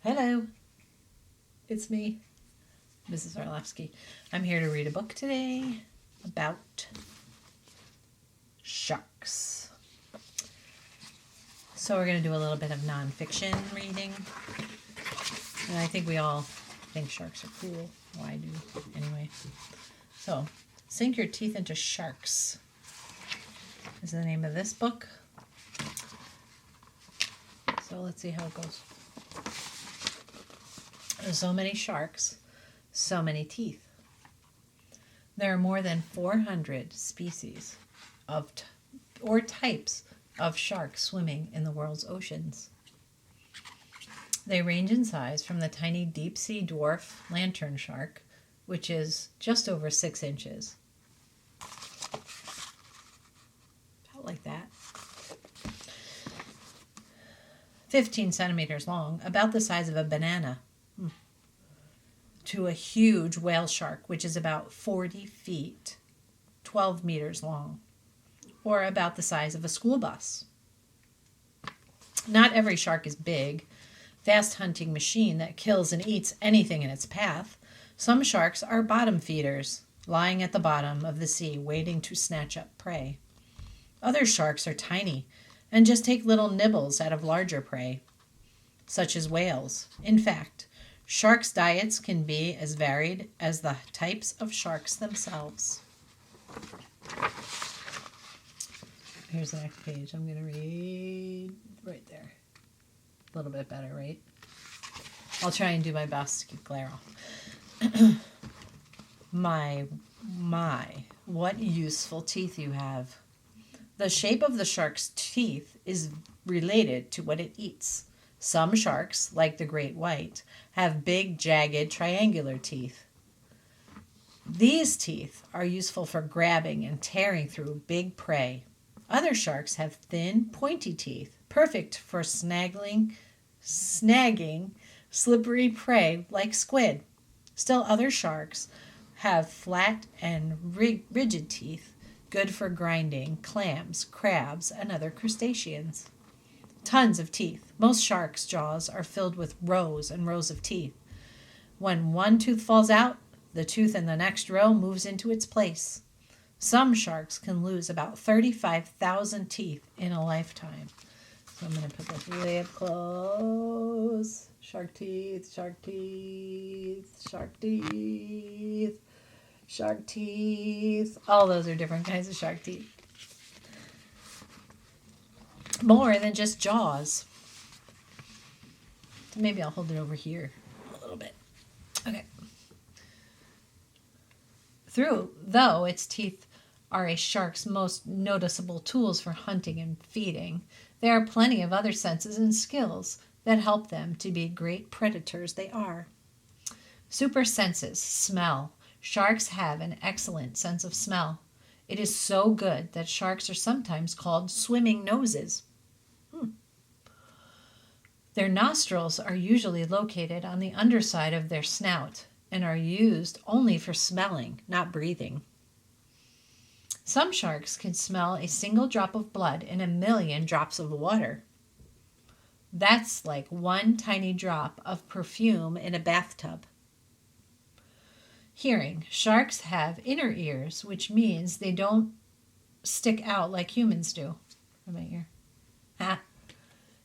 Hello, it's me, Mrs. Orlovsky. I'm here to read a book today about sharks. So we're going to do a little bit of nonfiction reading. And I think we all think sharks are cool. Well, I do anyway. So, Sink Your Teeth into Sharks is the name of this book. So let's see how it goes. There's so many sharks, so many teeth. There are more than 400 species of or types of sharks swimming in the world's oceans. They range in size from the tiny deep-sea dwarf lantern shark, which is just over 6 inches. About like that. 15 centimeters long, about the size of a banana, to a huge whale shark, which is about 40 feet, 12 meters long, or about the size of a school bus. Not every shark is big, fast hunting machine that kills and eats anything in its path. Some sharks are bottom feeders, lying at the bottom of the sea waiting to snatch up prey. Other sharks are tiny and just take little nibbles out of larger prey, such as whales. In fact, sharks' diets can be as varied as the types of sharks themselves. Here's the next page. I'm going to read right there. A little bit better, right? I'll try and do my best to keep glare off. My, what useful teeth you have. The shape of the shark's teeth is related to what it eats. Some sharks, like the great white, have big, jagged, triangular teeth. These teeth are useful for grabbing and tearing through big prey. Other sharks have thin, pointy teeth, perfect for snagging slippery prey like squid. Still other sharks have flat and rigid teeth, good for grinding clams, crabs, and other crustaceans. Tons of teeth. Most sharks' jaws are filled with rows and rows of teeth. When one tooth falls out, the tooth in the next row moves into its place. Some sharks can lose about 35,000 teeth in a lifetime. So I'm going to put this really up close. Shark teeth, shark teeth, shark teeth, shark teeth. All those are different kinds of shark teeth. More than just jaws. Maybe I'll hold it over here a little bit. Okay. Though its teeth are a shark's most noticeable tools for hunting and feeding, there are plenty of other senses and skills that help them to be great predators they are. Super senses, smell. Sharks have an excellent sense of smell. It is so good that sharks are sometimes called swimming noses. Their nostrils are usually located on the underside of their snout and are used only for smelling, not breathing. Some sharks can smell a single drop of blood in 1,000,000 drops of water. That's like one tiny drop of perfume in a bathtub. Hearing. Sharks have inner ears, which means they don't stick out like humans do. My ear.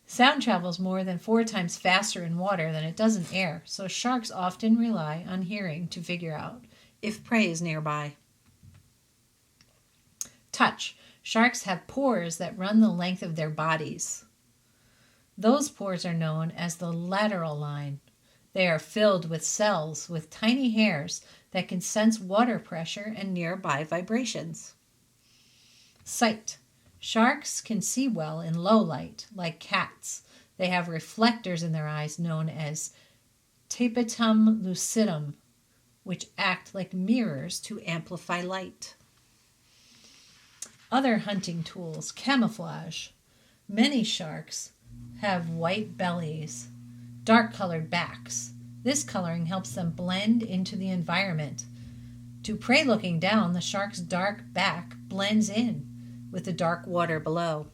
Sound travels more than 4 times faster in water than it does in air, so sharks often rely on hearing to figure out if prey is nearby. Touch. Sharks have pores that run the length of their bodies. Those pores are known as the lateral line. They are filled with cells with tiny hairs that can sense water pressure and nearby vibrations. Sight. Sharks can see well in low light, like cats. They have reflectors in their eyes known as tapetum lucidum, which act like mirrors to amplify light. Other hunting tools. Camouflage. Many sharks have white bellies, dark-colored backs. This coloring helps them blend into the environment. To prey looking down, the shark's dark back blends in with the dark water below.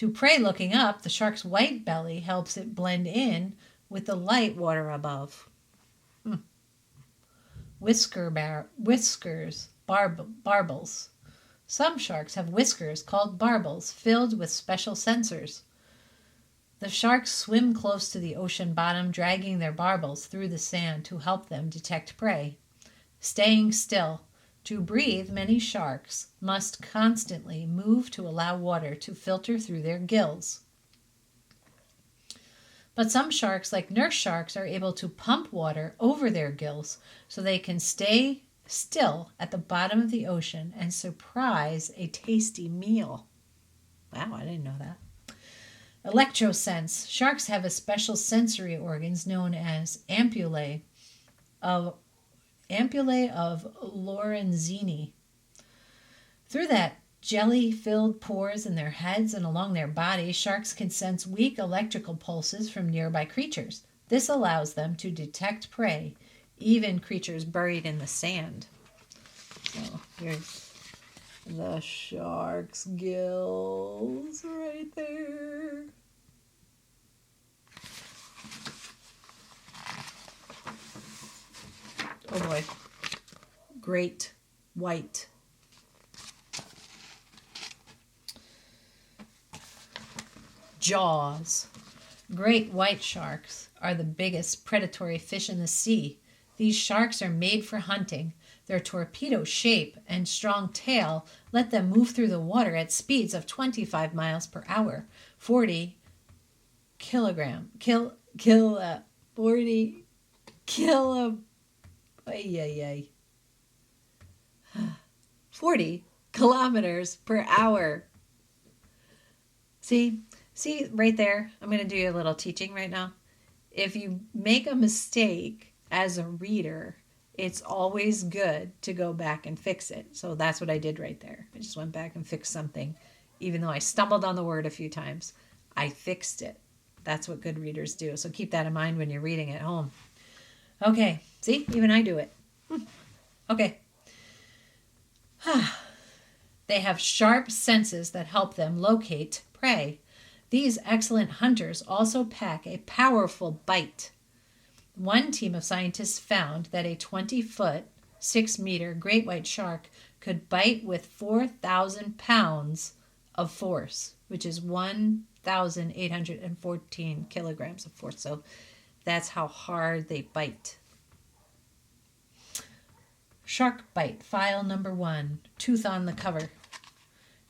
To prey looking up, the shark's white belly helps it blend in with the light water above. Whiskers, barbels. Some sharks have whiskers called barbels filled with special sensors. The sharks swim close to the ocean bottom, dragging their barbels through the sand to help them detect prey. Staying still. To breathe, many sharks must constantly move to allow water to filter through their gills. But some sharks, like nurse sharks, are able to pump water over their gills so they can stay still at the bottom of the ocean and surprise a tasty meal. Wow, I didn't know that. Electrosense. Sharks have a special sensory organs known as ampullae of Lorenzini. Through that jelly-filled pores in their heads and along their bodies, sharks can sense weak electrical pulses from nearby creatures. This allows them to detect prey, even creatures buried in the sand. So here's the shark's gills right there. Oh boy. Great white. Jaws. Great white sharks are the biggest predatory fish in the sea. These sharks are made for hunting. Their torpedo shape and strong tail let them move through the water at speeds of 25 miles per hour, 40 kilogram, 40 kilometers per hour. See right there, I'm going to do you a little teaching right now. If you make a mistake as a reader, it's always good to go back and fix it. So that's what I did right there. I just went back and fixed something. Even though I stumbled on the word a few times, I fixed it. That's what good readers do. So keep that in mind when you're reading at home. Okay, see, even I do it. Okay. They have sharp senses that help them locate prey. These excellent hunters also pack a powerful bite. One team of scientists found that a 20-foot, 6-meter great white shark could bite with 4,000 pounds of force, which is 1,814 kilograms of force. So that's how hard they bite. Shark bite, file number 1, tooth on the cover.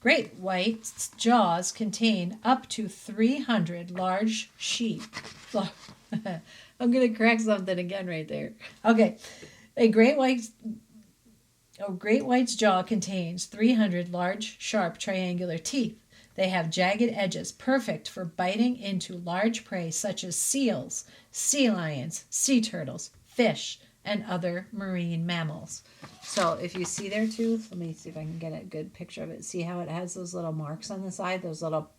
Great white's jaws contain up to 300 large sheep. I'm going to correct something again right there. Okay. A great white's jaw contains 300 large, sharp, triangular teeth. They have jagged edges, perfect for biting into large prey such as seals, sea lions, sea turtles, fish, and other marine mammals. So if you see their tooth, let me see if I can get a good picture of it. See how it has those little marks on the side, those little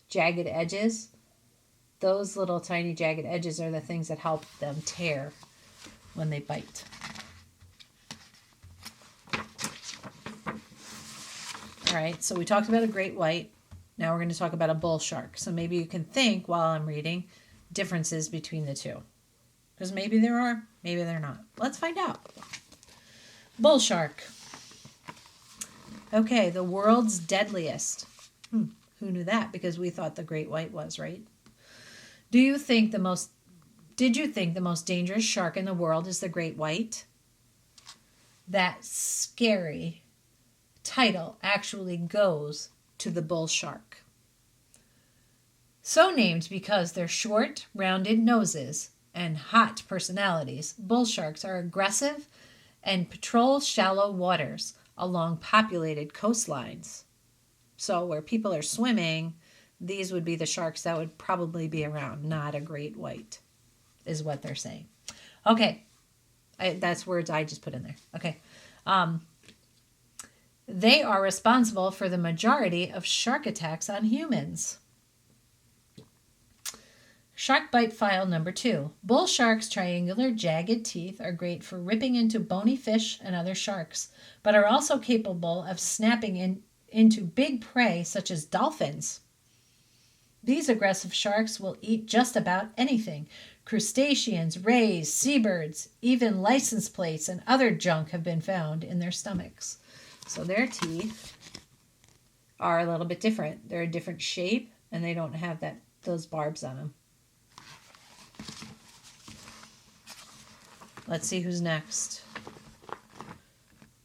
jagged edges? Those little tiny jagged edges are the things that help them tear when they bite. All right, so we talked about a great white. Now we're going to talk about a bull shark. So maybe you can think while I'm reading differences between the two. Because maybe there are, maybe they're not. Let's find out. Bull shark. Okay, the world's deadliest. Who knew that? Because we thought the great white was, right? Did you think the most dangerous shark in the world is the great white? That scary title actually goes to the bull shark. So named because their short, rounded noses and hot personalities, bull sharks are aggressive and patrol shallow waters along populated coastlines. So where people are swimming, these would be the sharks that would probably be around, not a great white, is what they're saying. Okay, that's words I just put in there. Okay. They are responsible for the majority of shark attacks on humans. Shark bite file number 2. Bull sharks' triangular, jagged teeth are great for ripping into bony fish and other sharks, but are also capable of snapping into big prey such as dolphins. These aggressive sharks will eat just about anything. Crustaceans, rays, seabirds, even license plates and other junk have been found in their stomachs. So their teeth are a little bit different. They're a different shape and they don't have those barbs on them. Let's see who's next.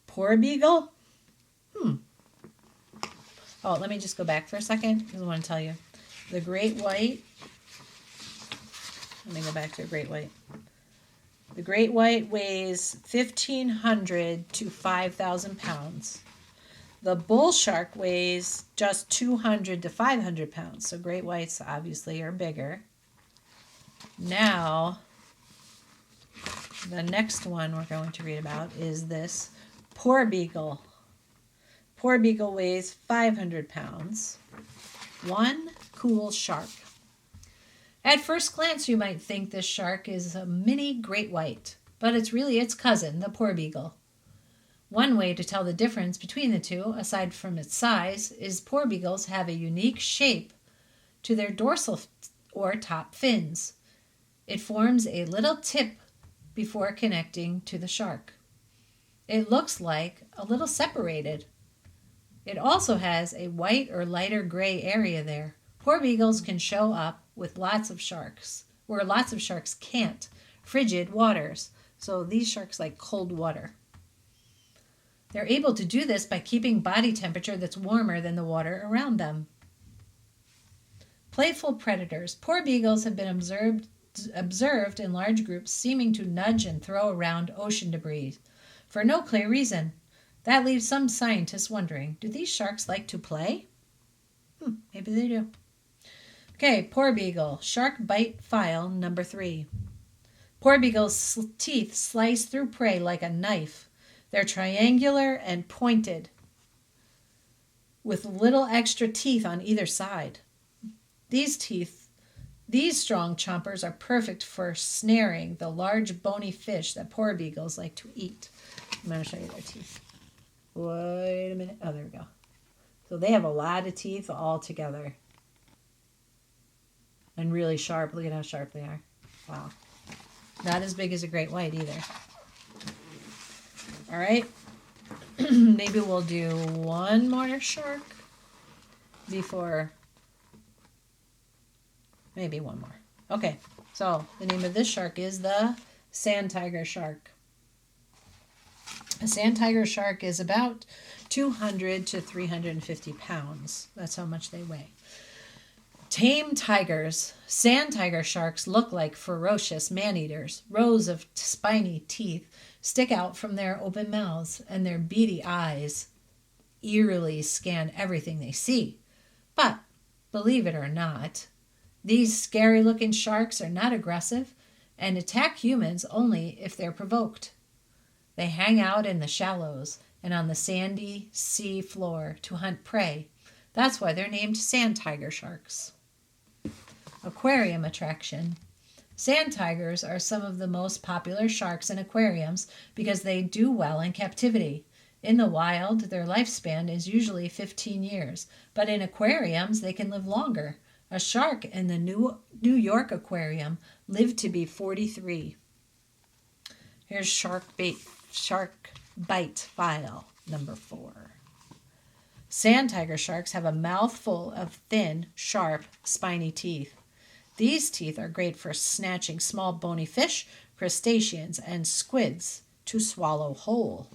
Poor Beagle? Oh, let me just go back for a second because I want to tell you. The great white, let me go back to a great white. The great white weighs 1,500 to 5,000 pounds. The bull shark weighs just 200 to 500 pounds. So great whites obviously are bigger. Now, the next one we're going to read about is this poor Beagle. Poor Beagle weighs 500 pounds. One cool shark. At first glance, you might think this shark is a mini great white, but it's really its cousin, the poor Beagle. One way to tell the difference between the two, aside from its size, is poor beagles have a unique shape to their dorsal or top fins. It forms a little tip before connecting to the shark. It looks like a little separated. It also has a white or lighter gray area there. Poor beagles can show up with lots of sharks, where lots of sharks can't. Frigid waters. So these sharks like cold water. They're able to do this by keeping body temperature that's warmer than the water around them. Playful predators. Poor beagles have been observed in large groups seeming to nudge and throw around ocean debris for no clear reason. That leaves some scientists wondering, do these sharks like to play? Maybe they do. Okay, poor beagle. Shark bite file number 3. Poor beagle's teeth slice through prey like a knife. They're triangular and pointed, with little extra teeth on either side. These strong chompers are perfect for snaring the large bony fish that poor beagles like to eat. I'm going to show you their teeth. Wait a minute. Oh, there we go. So they have a lot of teeth all together. And really sharp. Look at how sharp they are. Wow. Not as big as a great white either. All right. Maybe we'll do one more shark before. Maybe one more. Okay. So the name of this shark is the sand tiger shark. A sand tiger shark is about 200 to 350 pounds. That's how much they weigh. Tame tigers. Sand tiger sharks look like ferocious man-eaters. Rows of spiny teeth stick out from their open mouths, and their beady eyes eerily scan everything they see. But, believe it or not, these scary-looking sharks are not aggressive and attack humans only if they're provoked. They hang out in the shallows and on the sandy sea floor to hunt prey. That's why they're named sand tiger sharks. Aquarium attraction. Sand tigers are some of the most popular sharks in aquariums because they do well in captivity. In the wild, their lifespan is usually 15 years, but in aquariums, they can live longer. A shark in the New York aquarium lived to be 43. Here's shark bite file number 4. Sand tiger sharks have a mouthful of thin, sharp, spiny teeth. These teeth are great for snatching small bony fish, crustaceans, and squids to swallow whole.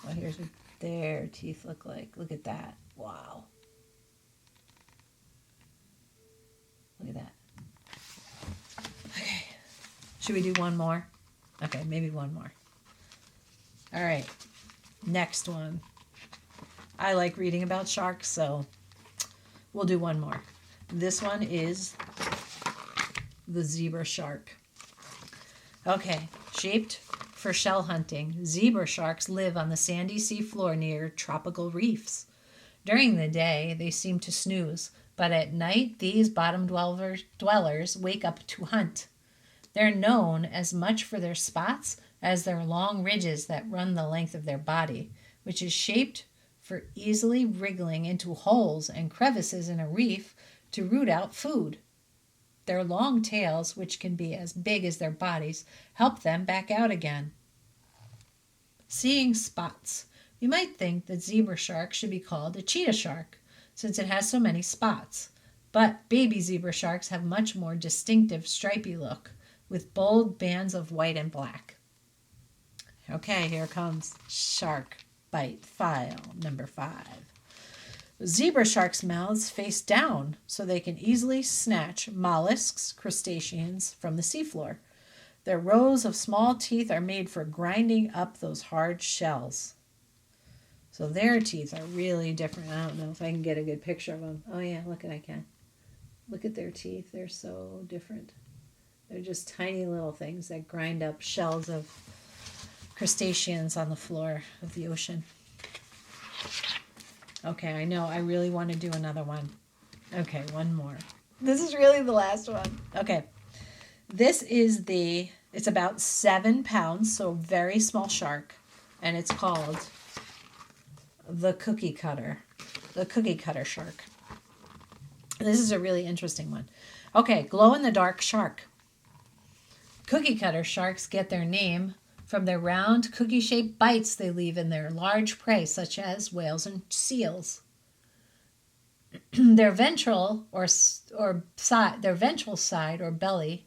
Well, here's what their teeth look like. Look at that. Wow. Look at that. Okay. Should we do one more? Okay, maybe one more. All right. Next one. I like reading about sharks, so we'll do one more. This one is the zebra shark. Okay, shaped for shell hunting, zebra sharks live on the sandy seafloor near tropical reefs. During the day, they seem to snooze, but at night, these bottom dwellers wake up to hunt. They're known as much for their spots as their long ridges that run the length of their body, which is shaped for easily wriggling into holes and crevices in a reef to root out food. Their long tails, which can be as big as their bodies, help them back out again. Seeing spots. You might think that zebra shark should be called a cheetah shark, since it has so many spots. But baby zebra sharks have much more distinctive stripy look, with bold bands of white and black. Okay, here comes shark bite file number 5. Zebra sharks' mouths face down so they can easily snatch mollusks, crustaceans from the seafloor. Their rows of small teeth are made for grinding up those hard shells. So their teeth are really different. I don't know if I can get a good picture of them. Oh yeah, look at I can. Look at their teeth. They're so different. They're just tiny little things that grind up shells of crustaceans on the floor of the ocean. Okay, I know. I really want to do another one. Okay, one more. This is really the last one. Okay. This is it's about 7 pounds, so very small shark. And it's called the cookie cutter. The cookie cutter shark. This is a really interesting one. Okay, glow-in-the-dark shark. Cookie cutter sharks get their name from their round, cookie-shaped bites they leave in their large prey, such as whales and seals. Their ventral side or belly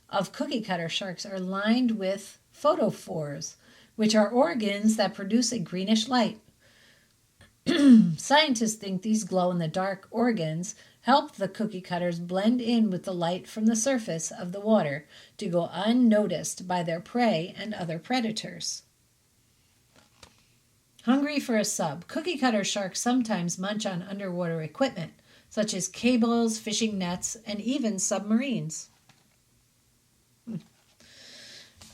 of cookie cutter sharks are lined with photophores, which are organs that produce a greenish light. Scientists think these glow-in-the-dark organs help the cookie cutters blend in with the light from the surface of the water to go unnoticed by their prey and other predators. Hungry for a sub, cookie cutter sharks sometimes munch on underwater equipment, such as cables, fishing nets, and even submarines.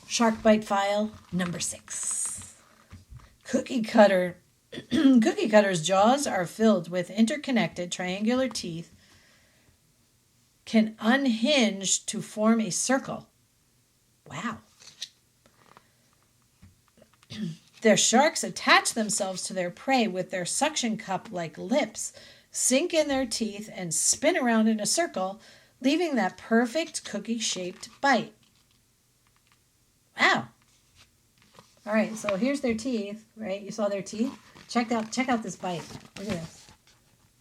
Shark bite file number 6. Cookie cutter's jaws are filled with interconnected triangular teeth, can unhinge to form a circle. Wow. Their sharks attach themselves to their prey with their suction cup-like lips, sink in their teeth, and spin around in a circle, leaving that perfect cookie-shaped bite. Wow. All right, so here's their teeth, right? You saw their teeth? Check out this bite. Look at this.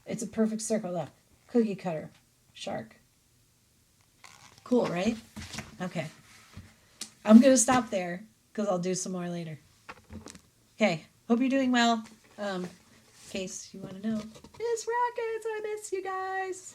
It's a perfect circle. Look. Cookie cutter shark. Cool, right? Okay. I'm going to stop there because I'll do some more later. Okay. Hope you're doing well. In case you want to know. It's Rockets. I miss you guys.